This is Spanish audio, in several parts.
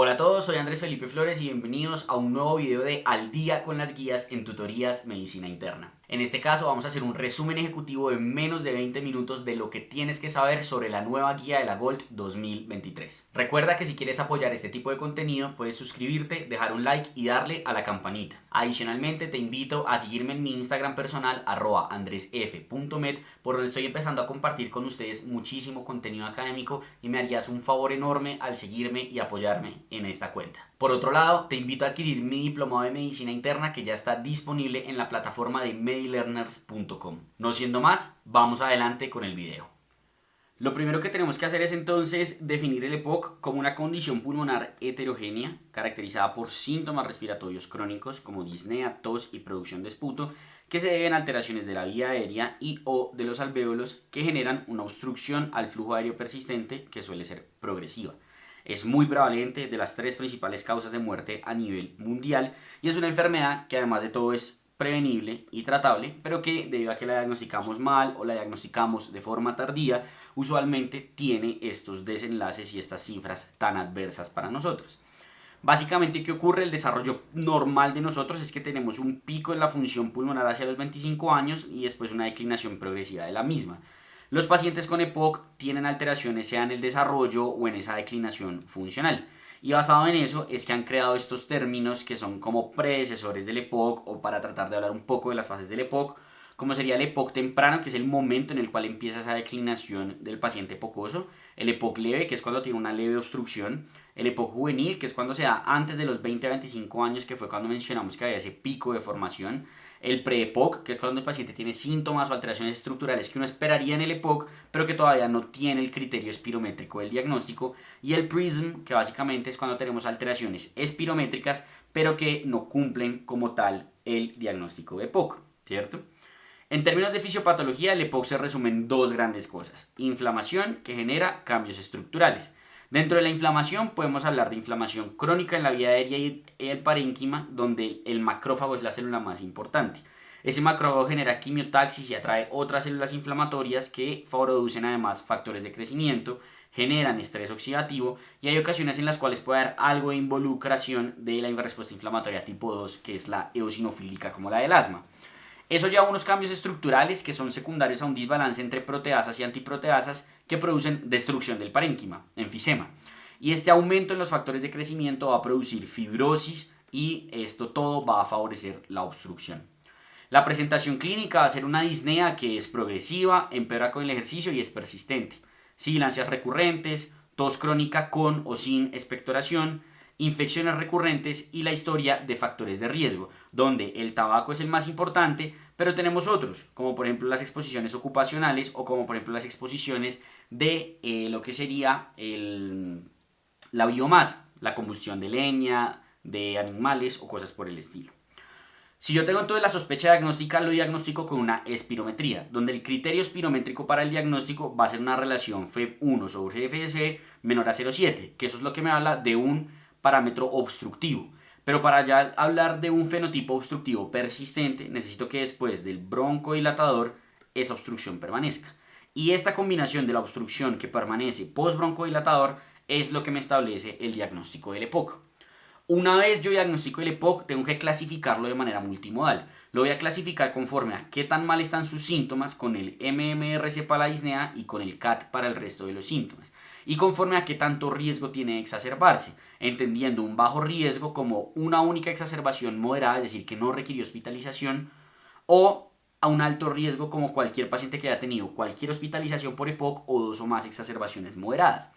Hola a todos, soy Andrés Felipe Flores y bienvenidos a un nuevo video de Al día con las guías en tutorías Medicina Interna. En este caso vamos a hacer un resumen ejecutivo de menos de 20 minutos de lo que tienes que saber sobre la nueva guía de la GOLD 2023. Recuerda que si quieres apoyar este tipo de contenido puedes suscribirte, dejar un like y darle a la campanita. Adicionalmente te invito a seguirme en mi Instagram personal @andresf.med, por donde estoy empezando a compartir con ustedes muchísimo contenido académico y me harías un favor enorme al seguirme y apoyarme en esta cuenta. Por otro lado, te invito a adquirir mi diplomado de medicina interna que ya está disponible en la plataforma de medilearners.com. No siendo más, vamos adelante con el video. Lo primero que tenemos que hacer es entonces definir el EPOC como una condición pulmonar heterogénea caracterizada por síntomas respiratorios crónicos como disnea, tos y producción de esputo que se deben a alteraciones de la vía aérea y o de los alvéolos que generan una obstrucción al flujo aéreo persistente que suele ser progresiva. Es muy prevalente, de las 3 principales causas de muerte a nivel mundial, y es una enfermedad que además de todo es prevenible y tratable, pero que debido a que la diagnosticamos mal o la diagnosticamos de forma tardía, usualmente tiene estos desenlaces y estas cifras tan adversas para nosotros. Básicamente, ¿qué ocurre? El desarrollo normal de nosotros es que tenemos un pico en la función pulmonar hacia los 25 años y después una declinación progresiva de la misma. Los pacientes con EPOC tienen alteraciones sea en el desarrollo o en esa declinación funcional. Y basado en eso es que han creado estos términos que son como predecesores del EPOC, o para tratar de hablar un poco de las fases del EPOC, como sería el EPOC temprano, que es el momento en el cual empieza esa declinación del paciente epocoso; el EPOC leve, que es cuando tiene una leve obstrucción; el EPOC juvenil, que es cuando se da antes de los 20 a 25 años, que fue cuando mencionamos que había ese pico de formación; el pre-EPOC, que es cuando el paciente tiene síntomas o alteraciones estructurales que uno esperaría en el EPOC, pero que todavía no tiene el criterio espirométrico del diagnóstico; y el PRISM, que básicamente es cuando tenemos alteraciones espirométricas, pero que no cumplen como tal el diagnóstico de EPOC, ¿cierto? En términos de fisiopatología, el EPOC se resume en dos grandes cosas: inflamación, que genera cambios estructurales. Dentro de la inflamación podemos hablar de inflamación crónica en la vía aérea y el parénquima, donde el macrófago es la célula más importante. Ese macrófago genera quimiotaxis y atrae otras células inflamatorias que producen además factores de crecimiento, generan estrés oxidativo, y hay ocasiones en las cuales puede haber algo de involucración de la respuesta inflamatoria tipo 2, que es la eosinofílica, como la del asma. Eso lleva a unos cambios estructurales que son secundarios a un desbalance entre proteasas y antiproteasas que producen destrucción del parénquima, enfisema. Y este aumento en los factores de crecimiento va a producir fibrosis, y esto todo va a favorecer la obstrucción. La presentación clínica va a ser una disnea que es progresiva, empeora con el ejercicio y es persistente. Sibilancias recurrentes, tos crónica con o sin expectoración, infecciones recurrentes y la historia de factores de riesgo, donde el tabaco es el más importante, pero tenemos otros, como por ejemplo las exposiciones ocupacionales o como por ejemplo las exposiciones de lo que sería la biomasa, la combustión de leña, de animales o cosas por el estilo. Si yo tengo entonces la sospecha diagnóstica, lo diagnostico con una espirometría, donde el criterio espirométrico para el diagnóstico va a ser una relación FEB1 sobre FSE menor a 0,7, que eso es lo que me habla de un parámetro obstructivo. Pero para ya hablar de un fenotipo obstructivo persistente, necesito que después del broncodilatador esa obstrucción permanezca. Y esta combinación de la obstrucción que permanece post-broncodilatador es lo que me establece el diagnóstico del EPOC. Una vez yo diagnostico el EPOC, tengo que clasificarlo de manera multimodal. Lo voy a clasificar conforme a qué tan mal están sus síntomas con el MMRC para la disnea y con el CAT para el resto de los síntomas, y conforme a qué tanto riesgo tiene de exacerbarse, entendiendo un bajo riesgo como una única exacerbación moderada, es decir, que no requirió hospitalización, o a un alto riesgo como cualquier paciente que haya tenido cualquier hospitalización por EPOC o 2 o más exacerbaciones moderadas.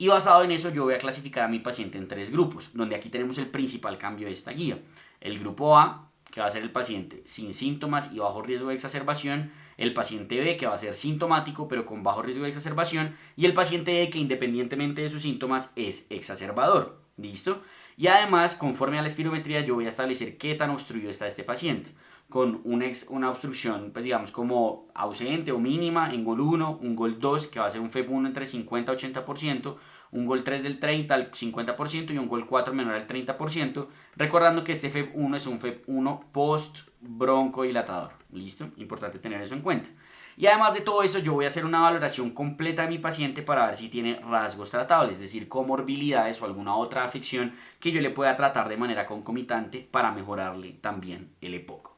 Y basado en eso yo voy a clasificar a mi paciente en 3 grupos, donde aquí tenemos el principal cambio de esta guía. El grupo A, que va a ser el paciente sin síntomas y bajo riesgo de exacerbación; el paciente B, que va a ser sintomático pero con bajo riesgo de exacerbación; y el paciente E, que independientemente de sus síntomas es exacerbador. ¿Listo? Y además, conforme a la espirometría, yo voy a establecer qué tan obstruido está este paciente, con una obstrucción, pues digamos, como ausente o mínima en GOL 1, un GOL 2, que va a ser un FEB1 entre 50 y 80%, un GOL 3 del 30 al 50% y un GOL 4 menor al 30%, recordando que este FEB1 es un FEB1 post-broncodilatador. ¿Listo? Importante tener eso en cuenta. Y además de todo eso, yo voy a hacer una valoración completa de mi paciente para ver si tiene rasgos tratables, es decir, comorbilidades o alguna otra afección que yo le pueda tratar de manera concomitante para mejorarle también el EPOC.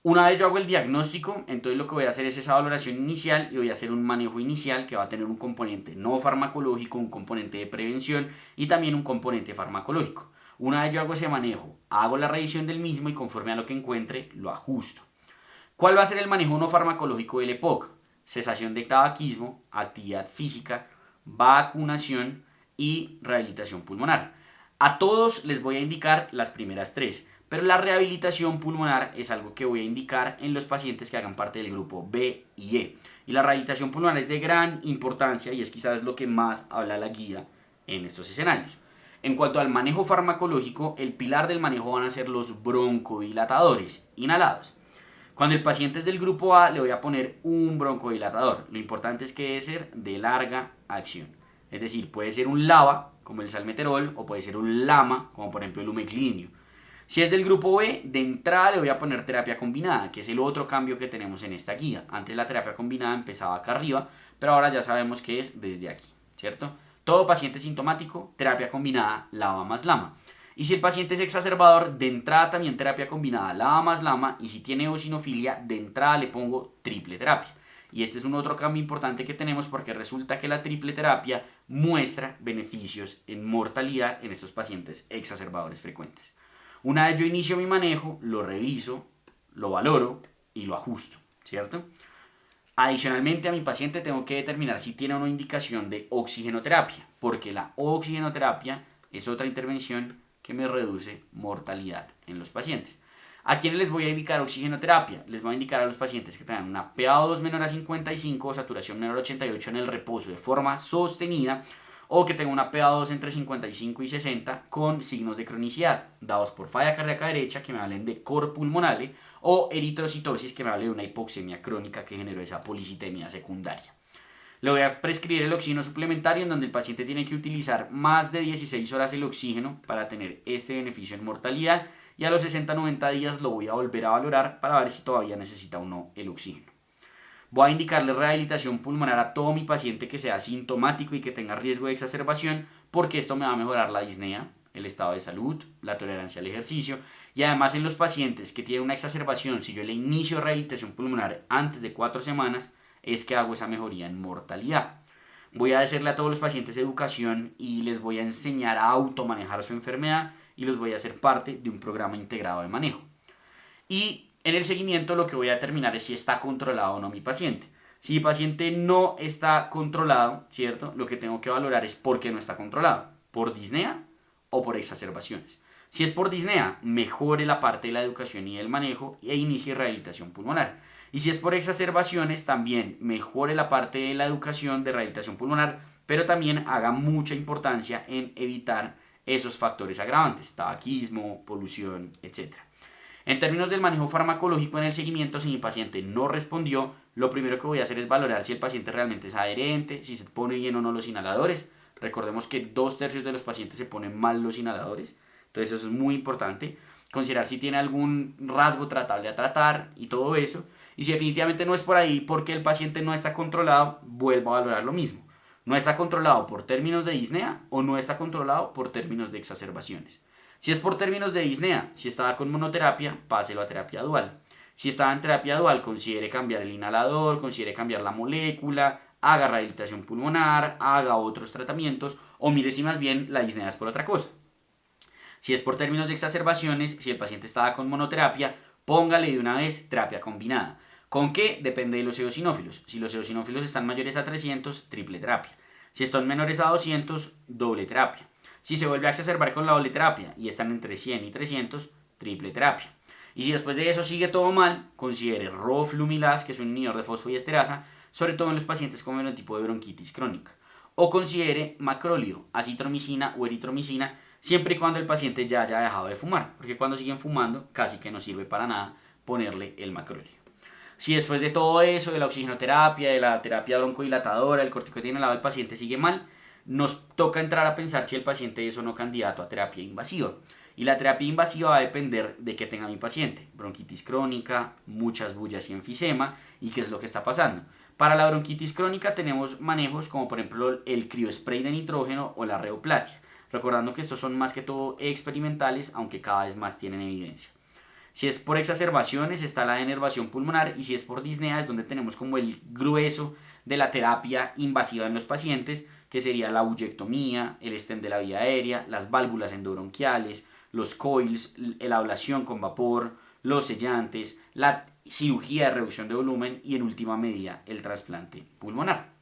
Una vez yo hago el diagnóstico, entonces lo que voy a hacer es esa valoración inicial y voy a hacer un manejo inicial que va a tener un componente no farmacológico, un componente de prevención y también un componente farmacológico. Una vez yo hago ese manejo, hago la revisión del mismo y conforme a lo que encuentre, lo ajusto. ¿Cuál va a ser el manejo no farmacológico del EPOC? Cesación de tabaquismo, actividad física, vacunación y rehabilitación pulmonar. A todos les voy a indicar las primeras tres, pero la rehabilitación pulmonar es algo que voy a indicar en los pacientes que hagan parte del grupo B y E. Y la rehabilitación pulmonar es de gran importancia y es quizás lo que más habla la guía en estos escenarios. En cuanto al manejo farmacológico, el pilar del manejo van a ser los broncodilatadores inhalados. Cuando el paciente es del grupo A, le voy a poner un broncodilatador. Lo importante es que debe ser de larga acción. Es decir, puede ser un LABA, como el salmeterol, o puede ser un LAMA, como por ejemplo el umeclinio. Si es del grupo B, de entrada le voy a poner terapia combinada, que es el otro cambio que tenemos en esta guía. Antes la terapia combinada empezaba acá arriba, pero ahora ya sabemos que es desde aquí, ¿cierto? Todo paciente sintomático, terapia combinada, LABA más LAMA. Y si el paciente es exacerbador, de entrada también terapia combinada, LABA más LAMA. Y si tiene eosinofilia, de entrada le pongo triple terapia. Y este es un otro cambio importante que tenemos porque resulta que la triple terapia muestra beneficios en mortalidad en estos pacientes exacerbadores frecuentes. Una vez yo inicio mi manejo, lo reviso, lo valoro y lo ajusto, ¿cierto? Adicionalmente a mi paciente tengo que determinar si tiene una indicación de oxigenoterapia, porque la oxigenoterapia es otra intervención que me reduce mortalidad en los pacientes. ¿A quiénes les voy a indicar oxigenoterapia? Les voy a indicar a los pacientes que tengan una PaO2 menor a 55 o saturación menor a 88 en el reposo de forma sostenida o que tenga una PaO2 entre 55 y 60 con signos de cronicidad, dados por falla cardíaca derecha que me hablen de cor pulmonale o eritrocitosis que me hable de una hipoxemia crónica que generó esa policitemia secundaria. Le voy a prescribir el oxígeno suplementario en donde el paciente tiene que utilizar más de 16 horas el oxígeno para tener este beneficio en mortalidad y a los 60-90 días lo voy a volver a valorar para ver si todavía necesita o no el oxígeno. Voy a indicarle rehabilitación pulmonar a todo mi paciente que sea sintomático y que tenga riesgo de exacerbación porque esto me va a mejorar la disnea, el estado de salud, la tolerancia al ejercicio y además en los pacientes que tienen una exacerbación, si yo le inicio rehabilitación pulmonar antes de 4 semanas, es que hago esa mejoría en mortalidad. Voy a hacerle a todos los pacientes educación y les voy a enseñar a automanejar su enfermedad y los voy a hacer parte de un programa integrado de manejo. Y en el seguimiento lo que voy a determinar es si está controlado o no mi paciente. Si mi paciente no está controlado, ¿cierto? Lo que tengo que valorar es por qué no está controlado. ¿Por disnea o por exacerbaciones? Si es por disnea, mejore la parte de la educación y el manejo e inicie rehabilitación pulmonar. Y si es por exacerbaciones, también mejore la parte de la educación de rehabilitación pulmonar, pero también haga mucha importancia en evitar esos factores agravantes, tabaquismo, polución, etc. En términos del manejo farmacológico en el seguimiento, si mi paciente no respondió, lo primero que voy a hacer es valorar si el paciente realmente es adherente, si se pone bien o no los inhaladores. Recordemos que 2/3 de los pacientes se ponen mal los inhaladores, entonces eso es muy importante. Considerar si tiene algún rasgo tratable a tratar y todo eso. Y si definitivamente no es por ahí porque el paciente no está controlado, vuelvo a valorar lo mismo. No está controlado por términos de disnea o no está controlado por términos de exacerbaciones. Si es por términos de disnea, si estaba con monoterapia, páselo a terapia dual. Si estaba en terapia dual, considere cambiar el inhalador, considere cambiar la molécula, haga rehabilitación pulmonar, haga otros tratamientos o mire si más bien la disnea es por otra cosa. Si es por términos de exacerbaciones, si el paciente estaba con monoterapia, póngale de una vez terapia combinada. ¿Con qué? Depende de los eosinófilos. Si los eosinófilos están mayores a 300, triple terapia. Si están menores a 200, doble terapia. Si se vuelve a exacerbar con la doble terapia y están entre 100 y 300, triple terapia. Y si después de eso sigue todo mal, considere roflumilaz, que es un inhibidor de fosfodiesterasa, sobre todo en los pacientes con fenotipo de bronquitis crónica. O considere macróleo, acitromicina o eritromicina, siempre y cuando el paciente ya haya dejado de fumar, porque cuando siguen fumando casi que no sirve para nada ponerle el macróleo. Si después de todo eso, de la oxigenoterapia, de la terapia broncodilatadora, el corticoide inhalado, el paciente sigue mal, nos toca entrar a pensar si el paciente es o no candidato a terapia invasiva. Y la terapia invasiva va a depender de qué tenga mi paciente. Bronquitis crónica, muchas bullas y enfisema, y qué es lo que está pasando. Para la bronquitis crónica tenemos manejos como por ejemplo el criospray de nitrógeno o la reoplastia, recordando que estos son más que todo experimentales, aunque cada vez más tienen evidencia. Si es por exacerbaciones está la denervación pulmonar, y si es por disnea es donde tenemos como el grueso de la terapia invasiva en los pacientes, que sería la huyectomía, el stent de la vía aérea, las válvulas endobronquiales, los coils, la ablación con vapor, los sellantes, la cirugía de reducción de volumen y en última medida el trasplante pulmonar.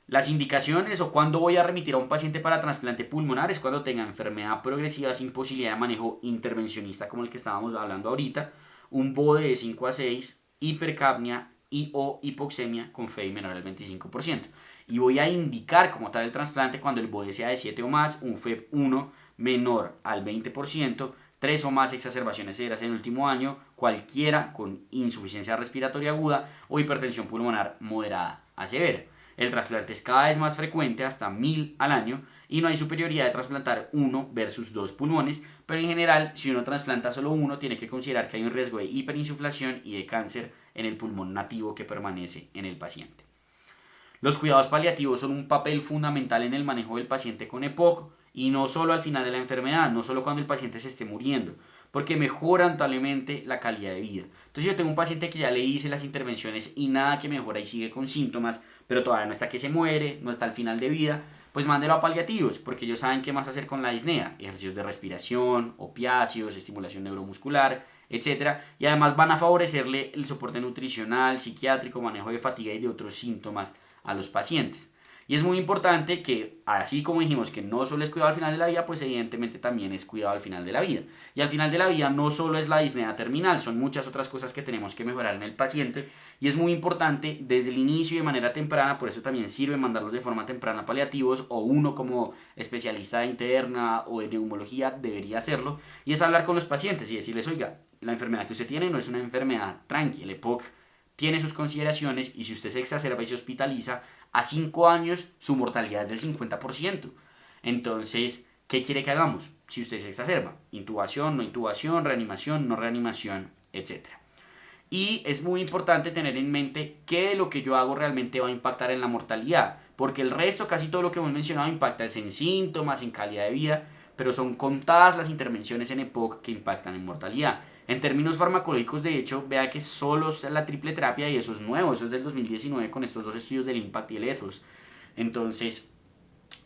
Las indicaciones o cuándo voy a remitir a un paciente para trasplante pulmonar es cuando tenga enfermedad progresiva sin posibilidad de manejo intervencionista como el que estábamos hablando ahorita, un BODE de 5 a 6, hipercapnia y o hipoxemia con FEI menor al 25%. Y voy a indicar como tal el trasplante cuando el BODE sea de 7 o más, un FEP1 menor al 20%, 3 o más exacerbaciones severas en el último año, cualquiera con insuficiencia respiratoria aguda o hipertensión pulmonar moderada a severa. El trasplante es cada vez más frecuente, hasta 1000 al año, y no hay superioridad de trasplantar 1 versus 2 pulmones, pero en general, si uno trasplanta solo uno, tiene que considerar que hay un riesgo de hiperinsuflación y de cáncer en el pulmón nativo que permanece en el paciente. Los cuidados paliativos son un papel fundamental en el manejo del paciente con EPOC, y no solo al final de la enfermedad, no solo cuando el paciente se esté muriendo, porque mejoran notablemente la calidad de vida. Entonces yo tengo un paciente que ya le hice las intervenciones y nada que mejora y sigue con síntomas, pero todavía no está que se muere, no está al final de vida, pues mándelo a paliativos, porque ellos saben qué más hacer con la disnea, ejercicios de respiración, opiáceos, estimulación neuromuscular, etc. Y además van a favorecerle el soporte nutricional, psiquiátrico, manejo de fatiga y de otros síntomas a los pacientes. Y es muy importante que, así como dijimos que no solo es cuidado al final de la vida, pues evidentemente también es cuidado al final de la vida. Y al final de la vida no solo es la disnea terminal, son muchas otras cosas que tenemos que mejorar en el paciente. Y es muy importante desde el inicio y de manera temprana, por eso también sirve mandarlos de forma temprana a paliativos, o uno como especialista de interna o de neumología debería hacerlo. Y es hablar con los pacientes y decirles, oiga, la enfermedad que usted tiene no es una enfermedad tranqui, el EPOC tiene sus consideraciones, y si usted se exacerba y se hospitaliza, a 5 años su mortalidad es del 50%. Entonces, ¿qué quiere que hagamos si usted se exacerba? Intubación, no intubación, reanimación, no reanimación, etc. Y es muy importante tener en mente que de lo que yo hago realmente va a impactar en la mortalidad, porque el resto, casi todo lo que hemos mencionado, impacta en síntomas, en calidad de vida, pero son contadas las intervenciones en EPOC que impactan en mortalidad. En términos farmacológicos, de hecho, vea que solo es la triple terapia, y eso es nuevo, eso es del 2019 con estos dos estudios del IMPACT y el ETHOS. Entonces,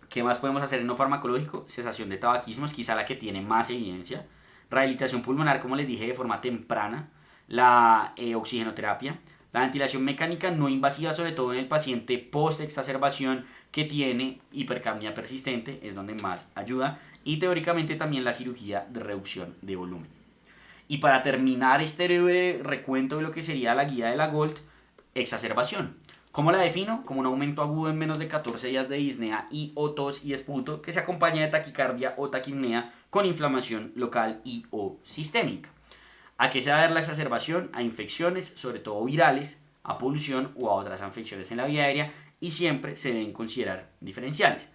¿qué más podemos hacer en lo farmacológico? Cesación de tabaquismo es quizá la que tiene más evidencia. Rehabilitación pulmonar, como les dije, de forma temprana. La oxigenoterapia. La ventilación mecánica no invasiva, sobre todo en el paciente post-exacerbación que tiene hipercapnia persistente, es donde más ayuda. Y teóricamente también la cirugía de reducción de volumen. Y para terminar este breve recuento de lo que sería la guía de la GOLD, exacerbación. ¿Cómo la defino? Como un aumento agudo en menos de 14 días de disnea y o tos y esputo que se acompaña de taquicardia o taquipnea con inflamación local y o sistémica. ¿A qué se va a ver la exacerbación? A infecciones, sobre todo virales, a polución o a otras infecciones en la vía aérea, y siempre se deben considerar diferenciales.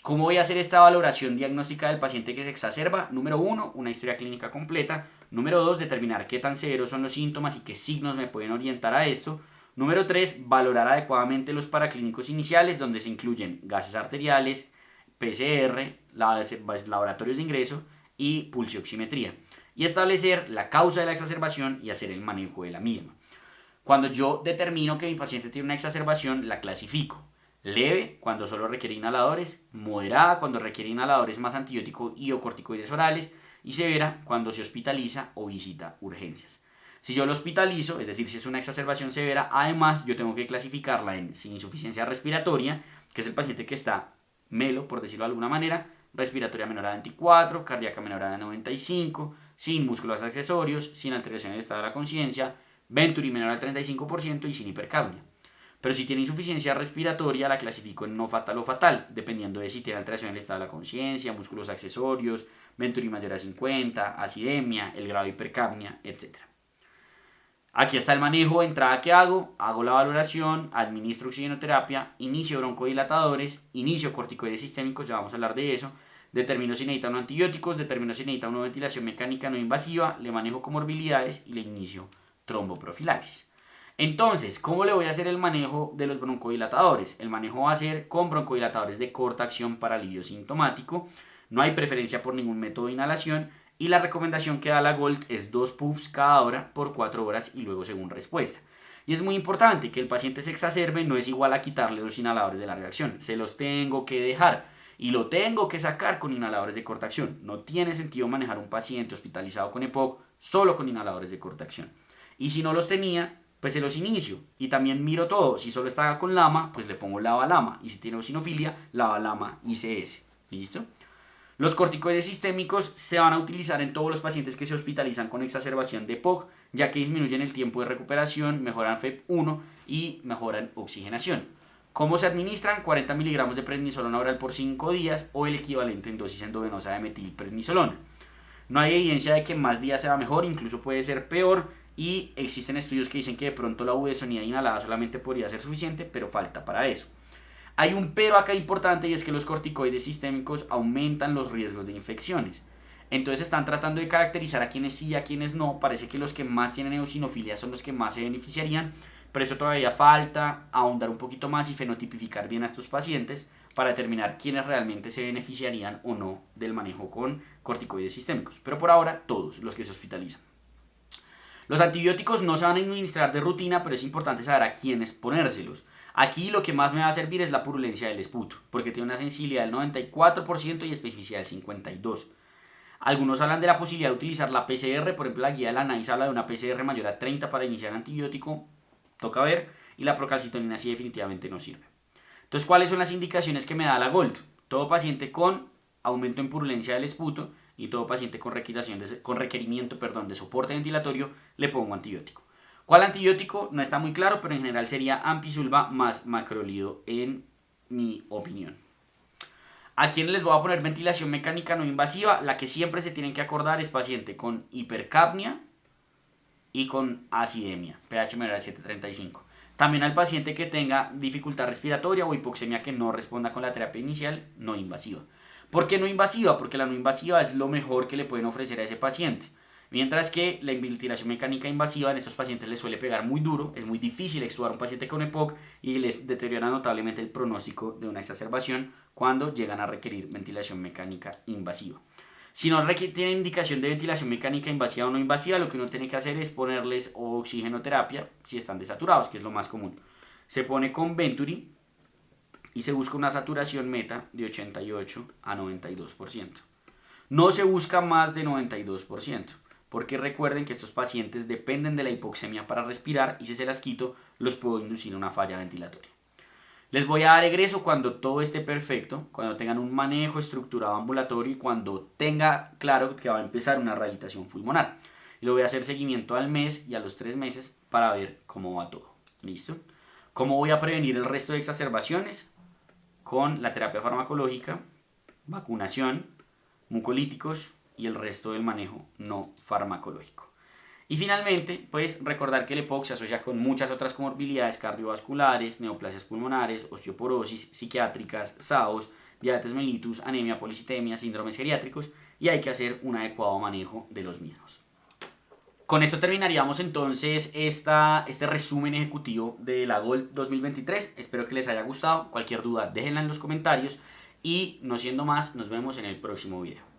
¿Cómo voy a hacer esta valoración diagnóstica del paciente que se exacerba? Número 1, una historia clínica completa. Número 2, determinar qué tan severos son los síntomas y qué signos me pueden orientar a esto. Número 3, valorar adecuadamente los paraclínicos iniciales, donde se incluyen gases arteriales, PCR, laboratorios de ingreso y pulsioximetría. Y establecer la causa de la exacerbación y hacer el manejo de la misma. Cuando yo determino que mi paciente tiene una exacerbación, la clasifico. Leve, cuando solo requiere inhaladores; moderada, cuando requiere inhaladores más antibiótico y o corticoides orales; y severa, cuando se hospitaliza o visita urgencias. Si yo lo hospitalizo, es decir, si es una exacerbación severa, además yo tengo que clasificarla en sin insuficiencia respiratoria, que es el paciente que está melo, por decirlo de alguna manera, respiratoria menor a 24, cardíaca menor a 95, sin músculos accesorios, sin alteración del estado de la conciencia, Venturi menor al 35% y sin hipercapnia. Pero si tiene insuficiencia respiratoria, la clasifico en no fatal o fatal, dependiendo de si tiene alteración del estado de la conciencia, músculos accesorios, Venturi mayor a 50, acidemia, el grado de hipercapnia, etc. Aquí está el manejo de entrada que hago la valoración, administro oxigenoterapia, inicio broncodilatadores, inicio corticoides sistémicos, ya vamos a hablar de eso, determino si necesita unos antibióticos, determino si necesita una ventilación mecánica no invasiva, le manejo comorbilidades y le inicio tromboprofilaxis. Entonces, ¿cómo le voy a hacer el manejo de los broncodilatadores? El manejo va a ser con broncodilatadores de corta acción para alivio sintomático, no hay preferencia por ningún método de inhalación, y la recomendación que da la GOLD es 2 puffs cada hora por 4 horas y luego según respuesta. Y es muy importante que el paciente se exacerbe, no es igual a quitarle los inhaladores de larga acción. Se los tengo que dejar y lo tengo que sacar con inhaladores de corta acción. No tiene sentido manejar un paciente hospitalizado con EPOC solo con inhaladores de corta acción. Y si no los tenía, pues se los inicio. Y también miro todo. Si solo está con LAMA, pues le pongo LAVA-LAMA. Y si tiene eosinofilia, LAVA-LAMA ICS. ¿Listo? Los corticoides sistémicos se van a utilizar en todos los pacientes que se hospitalizan con exacerbación de EPOC, ya que disminuyen el tiempo de recuperación, mejoran FEV1 y mejoran oxigenación. ¿Cómo se administran? 40 miligramos de prednisolona oral por 5 días o el equivalente en dosis endovenosa de metilprednisolona. No hay evidencia de que más días sea mejor, incluso puede ser peor, y existen estudios que dicen que de pronto la budesonida inhalada solamente podría ser suficiente, pero falta para eso. Hay un pero acá importante y es que los corticoides sistémicos aumentan los riesgos de infecciones. Entonces están tratando de caracterizar a quienes sí y a quienes no. Parece que los que más tienen eosinofilia son los que más se beneficiarían, pero eso todavía falta ahondar un poquito más y fenotipificar bien a estos pacientes para determinar quiénes realmente se beneficiarían o no del manejo con corticoides sistémicos. Pero por ahora todos los que se hospitalizan. Los antibióticos no se van a administrar de rutina, pero es importante saber a quiénes ponérselos. Aquí lo que más me va a servir es la purulencia del esputo, porque tiene una sensibilidad del 94% y especificidad del 52%. Algunos hablan de la posibilidad de utilizar la PCR, por ejemplo la guía de la NICE habla de una PCR mayor a 30 para iniciar antibiótico, toca ver, y la procalcitonina sí definitivamente no sirve. Entonces, ¿cuáles son las indicaciones que me da la GOLD? Todo paciente con aumento en purulencia del esputo y todo paciente con requerimiento de soporte ventilatorio le pongo antibiótico. ¿Cuál antibiótico? No está muy claro, pero en general sería ampicilva más macrolido en mi opinión. ¿A quiénes les voy a poner ventilación mecánica no invasiva? La que siempre se tienen que acordar es paciente con hipercapnia y con acidemia, pH menor a 7.35. También al paciente que tenga dificultad respiratoria o hipoxemia que no responda con la terapia inicial no invasiva. ¿Por qué no invasiva? Porque la no invasiva es lo mejor que le pueden ofrecer a ese paciente. Mientras que la ventilación mecánica invasiva en estos pacientes les suele pegar muy duro, es muy difícil extubar a un paciente con EPOC y les deteriora notablemente el pronóstico de una exacerbación cuando llegan a requerir ventilación mecánica invasiva. Si no tienen indicación de ventilación mecánica invasiva o no invasiva, lo que uno tiene que hacer es ponerles oxigenoterapia si están desaturados, que es lo más común. Se pone con Venturi y se busca una saturación meta de 88 a 92%. No se busca más de 92%. Porque recuerden que estos pacientes dependen de la hipoxemia para respirar y si se las quito los puedo inducir a una falla ventilatoria. Les voy a dar egreso cuando todo esté perfecto, cuando tengan un manejo estructurado ambulatorio y cuando tenga claro que va a empezar una rehabilitación pulmonar. Y le voy a hacer seguimiento al mes y a los 3 meses para ver cómo va todo. ¿Listo? ¿Cómo voy a prevenir el resto de exacerbaciones? Con la terapia farmacológica, vacunación, mucolíticos y el resto del manejo no farmacológico. Y finalmente, pues recordar que el EPOC se asocia con muchas otras comorbilidades cardiovasculares, neoplasias pulmonares, osteoporosis, psiquiátricas, SAOS, diabetes mellitus, anemia, policitemia, síndromes geriátricos y hay que hacer un adecuado manejo de los mismos. Con esto terminaríamos entonces este resumen ejecutivo de la GOLD 2023. Espero que les haya gustado. Cualquier duda déjenla en los comentarios y no siendo más, nos vemos en el próximo video.